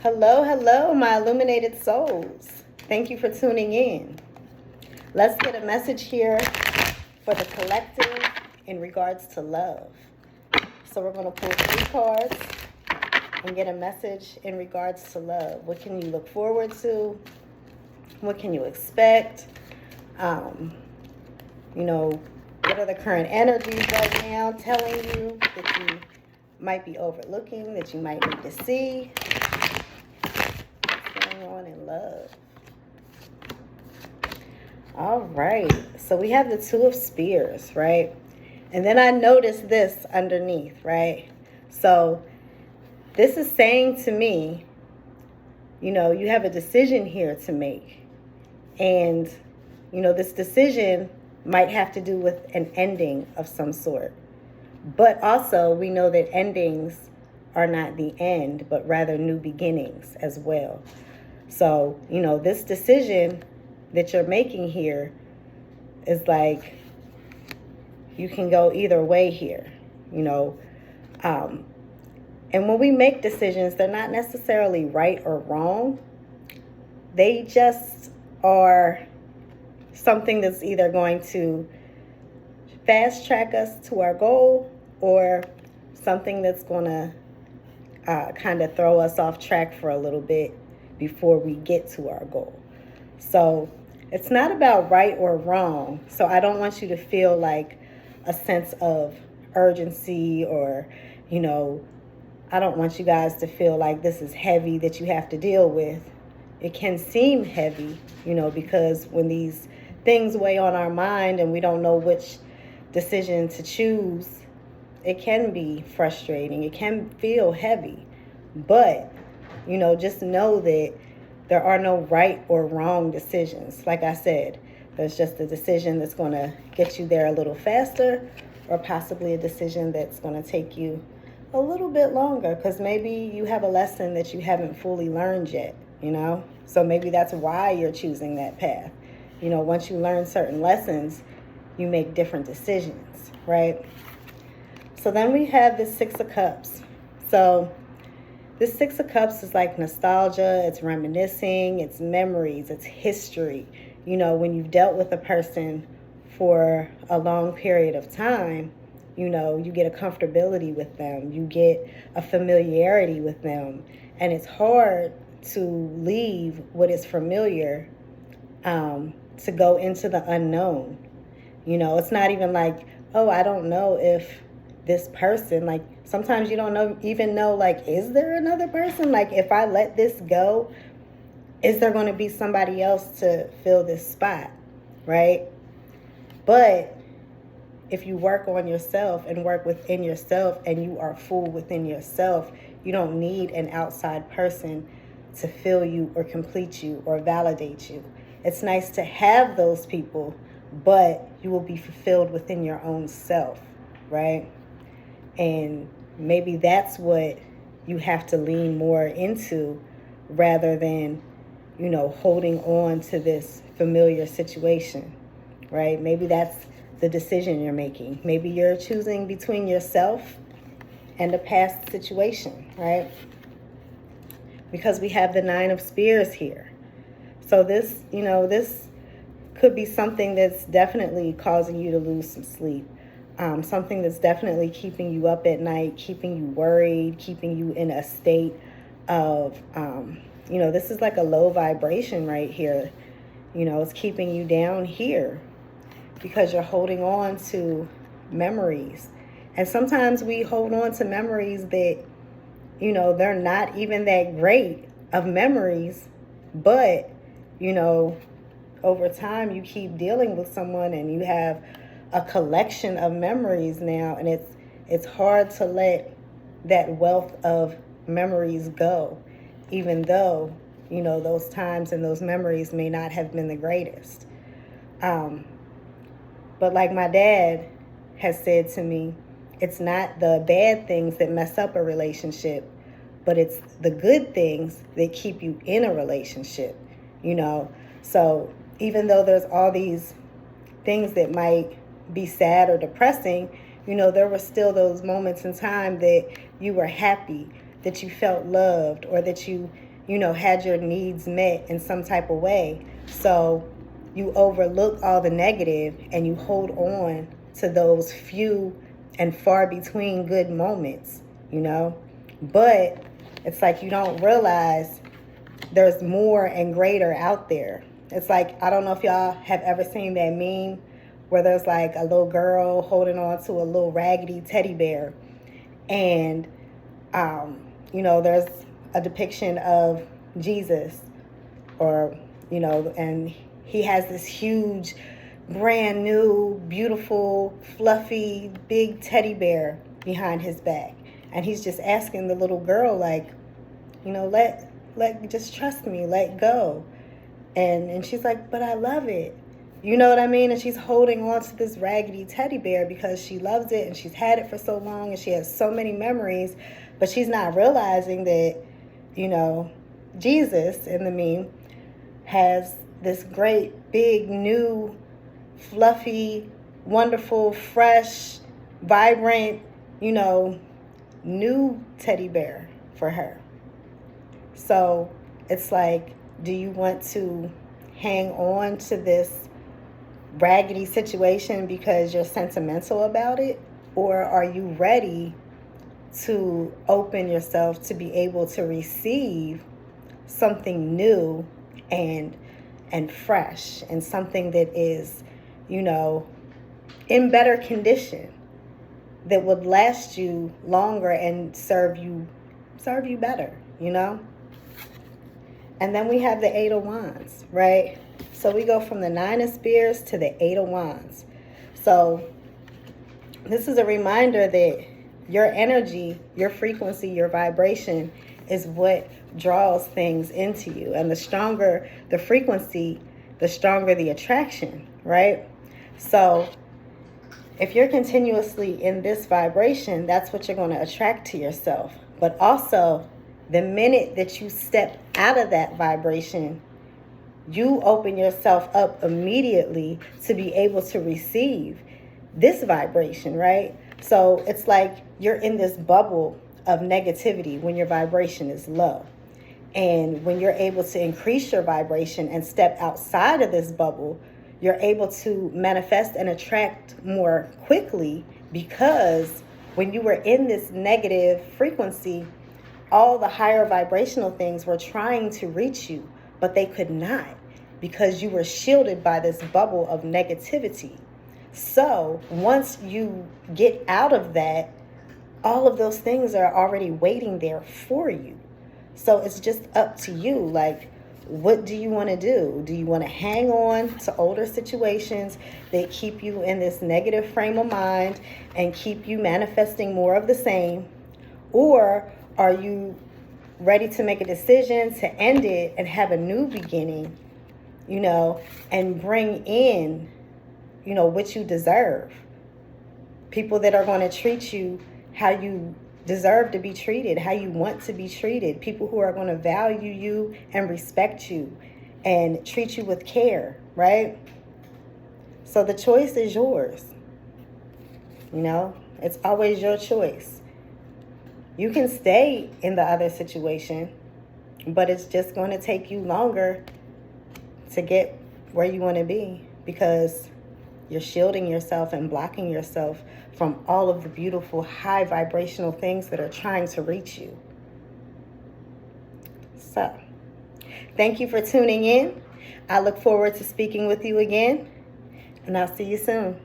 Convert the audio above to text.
Hello, hello, my illuminated souls. Thank you for tuning in. Let's get a message here for the collective in regards to love. So we're going to pull 3 cards and get a message in regards to love. What can you look forward to? What can you expect? What are the current energies right now telling you that you might be overlooking, that you might need to see? What's going on in love? All right, so we have the 2 of Spears, right? And then I noticed this underneath, right? So this is saying to me, you have a decision here to make. And, this decision might have to do with an ending of some sort. But also, we know that endings are not the end, but rather new beginnings as well. So, this decision that you're making here is like, you can go either way here, And when we make decisions, they're not necessarily right or wrong. They just are something that's either going to fast track us to our goal or something that's going to kind of throw us off track for a little bit before we get to our goal. So it's not about right or wrong. So I don't want you to feel like a sense of urgency or, I don't want you guys to feel like this is heavy that you have to deal with. It can seem heavy, because when these things weigh on our mind and we don't know which decision to choose, it can be frustrating. It can feel heavy. But, just know that there are no right or wrong decisions. Like I said, there's just a decision that's going to get you there a little faster, or possibly a decision that's going to take you a little bit longer because maybe you have a lesson that you haven't fully learned yet, So maybe that's why you're choosing that path. Once you learn certain lessons, you make different decisions, right? So then we have the 6 of Cups. So this 6 of Cups is like nostalgia, it's reminiscing, it's memories, it's history. When you've dealt with a person for a long period of time, you get a comfortability with them, you get a familiarity with them, and it's hard to leave what is familiar to go into the unknown. It's not even like, oh, I don't know if this person, like sometimes you don't even know, like, is there another person? Like, if I let this go, is there going to be somebody else to fill this spot, right? But if you work on yourself and work within yourself and you are full within yourself, you don't need an outside person to fill you or complete you or validate you. It's nice to have those people, but you will be fulfilled within your own self, right? And maybe that's what you have to lean more into rather than, holding on to this familiar situation, right? Maybe that's the decision you're making. Maybe you're choosing between yourself and a past situation, right? Because we have the 9 of Spears here. So this, this could be something that's definitely causing you to lose some sleep. Something that's definitely keeping you up at night, keeping you worried, keeping you in a state of, this is like a low vibration right here. It's keeping you down here because you're holding on to memories. And sometimes we hold on to memories that, they're not even that great of memories, but, over time you keep dealing with someone and you have a collection of memories now, and it's hard to let that wealth of memories go, even though, those times and those memories may not have been the greatest. But like my dad has said to me, it's not the bad things that mess up a relationship, but it's the good things that keep you in a relationship, So even though there's all these things that might be sad or depressing, there were still those moments in time that you were happy, that you felt loved, or that you had your needs met in some type of way. So you overlook all the negative and you hold on to those few and far between good moments, But it's like you don't realize there's more and greater out there. It's like, I don't know if y'all have ever seen that meme where there's like a little girl holding on to a little raggedy teddy bear. And, there's a depiction of Jesus and he has this huge, brand new, beautiful, fluffy, big teddy bear behind his back. And he's just asking the little girl, like, just trust me, let go. And she's like, but I love it. You know what I mean? And she's holding on to this raggedy teddy bear because she loves it and she's had it for so long and she has so many memories, but she's not realizing that, Jesus in the meme has this great, big, new, fluffy, wonderful, fresh, vibrant, new teddy bear for her. So it's like, do you want to hang on to this raggedy situation because you're sentimental about it? Or are you ready to open yourself to be able to receive something new and fresh, and something that is, in better condition, that would last you longer and serve you better, And then we have the Eight of Wands, right? So we go from the Nine of Spears to the Eight of Wands. So this is a reminder that your energy, your frequency, your vibration is what draws things into you. And the stronger the frequency, the stronger the attraction, right? So if you're continuously in this vibration, that's what you're going to attract to yourself. But also, the minute that you step out of that vibration, you open yourself up immediately to be able to receive this vibration, right? So it's like you're in this bubble of negativity when your vibration is low. And when you're able to increase your vibration and step outside of this bubble, you're able to manifest and attract more quickly, because when you were in this negative frequency, all the higher vibrational things were trying to reach you, but they could not, because you were shielded by this bubble of negativity. So once you get out of that, all of those things are already waiting there for you. So it's just up to you. Like, what do you want to do? Do you want to hang on to older situations that keep you in this negative frame of mind and keep you manifesting more of the same? Or are you ready to make a decision to end it and have a new beginning, and bring in, what you deserve? People that are going to treat you how you deserve to be treated, how you want to be treated. People who are going to value you and respect you and treat you with care, right? So the choice is yours. It's always your choice. You can stay in the other situation, but it's just going to take you longer to get where you want to be, because you're shielding yourself and blocking yourself from all of the beautiful high vibrational things that are trying to reach you. So, thank you for tuning in. I look forward to speaking with you again, and I'll see you soon.